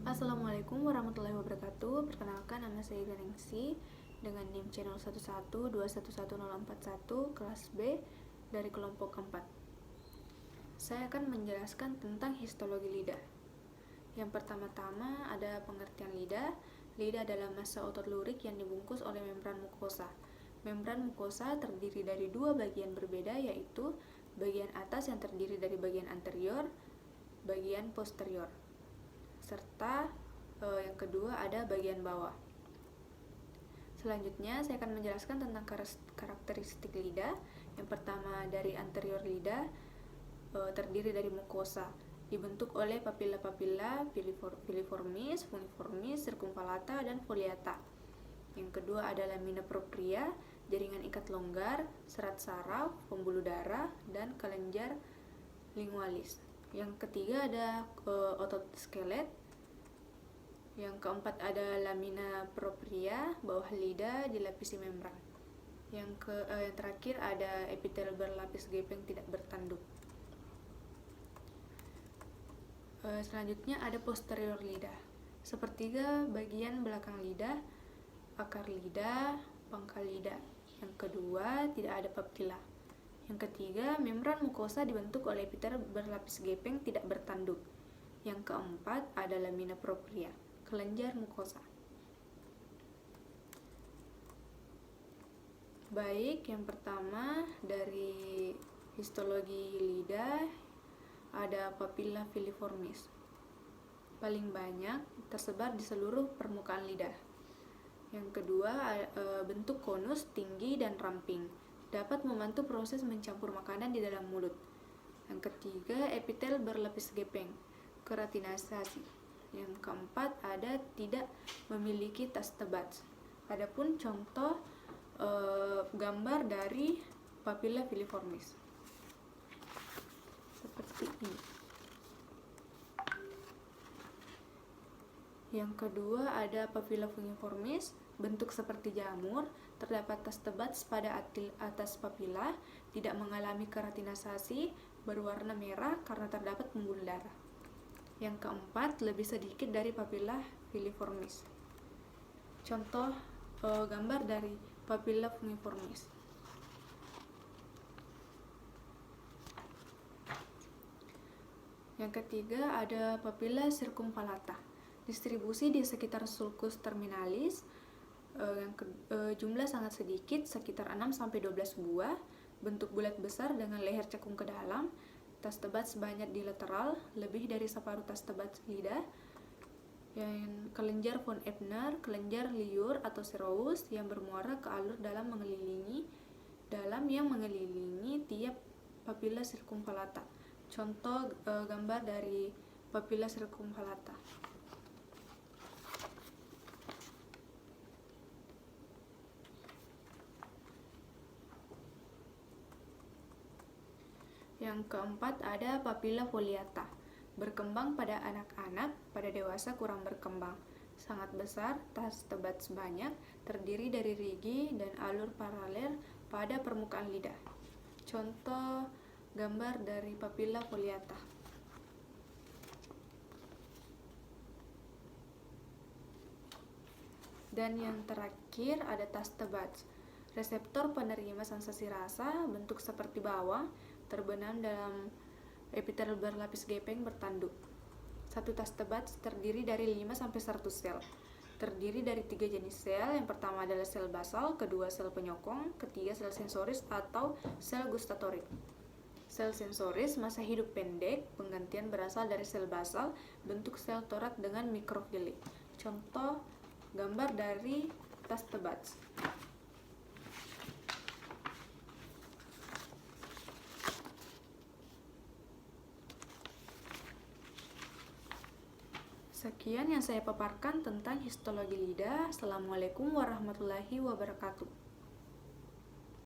Assalamualaikum warahmatullahi wabarakatuh. Perkenalkan, nama saya Ganingsi dengan NIM channel 11211041 kelas B dari kelompok keempat. Saya akan menjelaskan tentang histologi lidah. Yang pertama-tama ada pengertian lidah. Lidah adalah massa otot lurik yang dibungkus oleh membran mukosa. Membran mukosa terdiri dari dua bagian berbeda, yaitu bagian atas yang terdiri dari bagian anterior, bagian posterior, serta yang kedua ada bagian bawah. Selanjutnya saya akan menjelaskan tentang karakteristik lidah. Yang pertama dari anterior lidah terdiri dari mukosa, dibentuk oleh papilla-papilla piliformis, funiformis, circumvallata, dan foliata. Yang kedua ada lamina propria, jaringan ikat longgar, serat saraf, pembuluh darah, dan kelenjar lingualis. Yang ketiga ada otot skelet. Yang keempat ada lamina propria, bawah lidah dilapisi membran. Yang terakhir ada epitel berlapis gepeng tidak bertanduk. Selanjutnya ada posterior lidah. Sepertiga bagian belakang lidah, akar lidah, pangkal lidah. Yang kedua tidak ada papilla. Yang ketiga, membran mukosa dibentuk oleh epitel berlapis gepeng tidak bertanduk. Yang keempat ada lamina propria, kelenjar mukosa. Baik, yang pertama dari histologi lidah ada papilla filiformis. Paling banyak tersebar di seluruh permukaan lidah. Yang kedua, bentuk konus, tinggi, dan ramping. Dapat membantu proses mencampur makanan di dalam mulut. Yang ketiga, epitel berlapis gepeng, keratinasasi. Yang keempat, ada tidak memiliki taste buds. Adapun contoh gambar dari papilla filiformis seperti ini. Yang kedua ada papilla fungiformis, bentuk seperti jamur, terdapat taste buds pada atas papilla, tidak mengalami keratinasasi, berwarna merah karena terdapat pembuluh darah. Yang keempat, lebih sedikit dari papilla filiformis. Contoh gambar dari papilla fungiformis. Yang ketiga ada papilla circumvallata. Distribusi di sekitar sulcus terminalis, jumlah sangat sedikit, sekitar 6-12 buah, bentuk bulat besar dengan leher cekung ke dalam, taste buds banyak di lateral, lebih dari separuh taste buds lidah. Yang kelenjar von Ebner, kelenjar liur atau serous yang bermuara ke alur dalam yang mengelilingi tiap papilla circumvallata. Contoh gambar dari papilla circumvallata. Yang keempat ada papilla foliata, berkembang pada anak-anak, pada dewasa kurang berkembang, sangat besar, taste buds banyak, terdiri dari rigi dan alur paralel pada permukaan lidah. Contoh gambar dari papilla foliata. Dan yang terakhir ada taste buds, reseptor penerima sensasi rasa, bentuk seperti bawang, terbenam dalam epitel berlapis gepeng bertanduk. Satu taste buds terdiri dari 5-100 sel. Terdiri dari 3 jenis sel. Yang pertama adalah sel basal, kedua sel penyokong, ketiga sel sensoris atau sel gustatorik. Sel sensoris masa hidup pendek, penggantian berasal dari sel basal, bentuk sel torak dengan mikrofili. Contoh gambar dari taste buds. Sekian yang saya paparkan tentang histologi lidah. Assalamualaikum warahmatullahi wabarakatuh.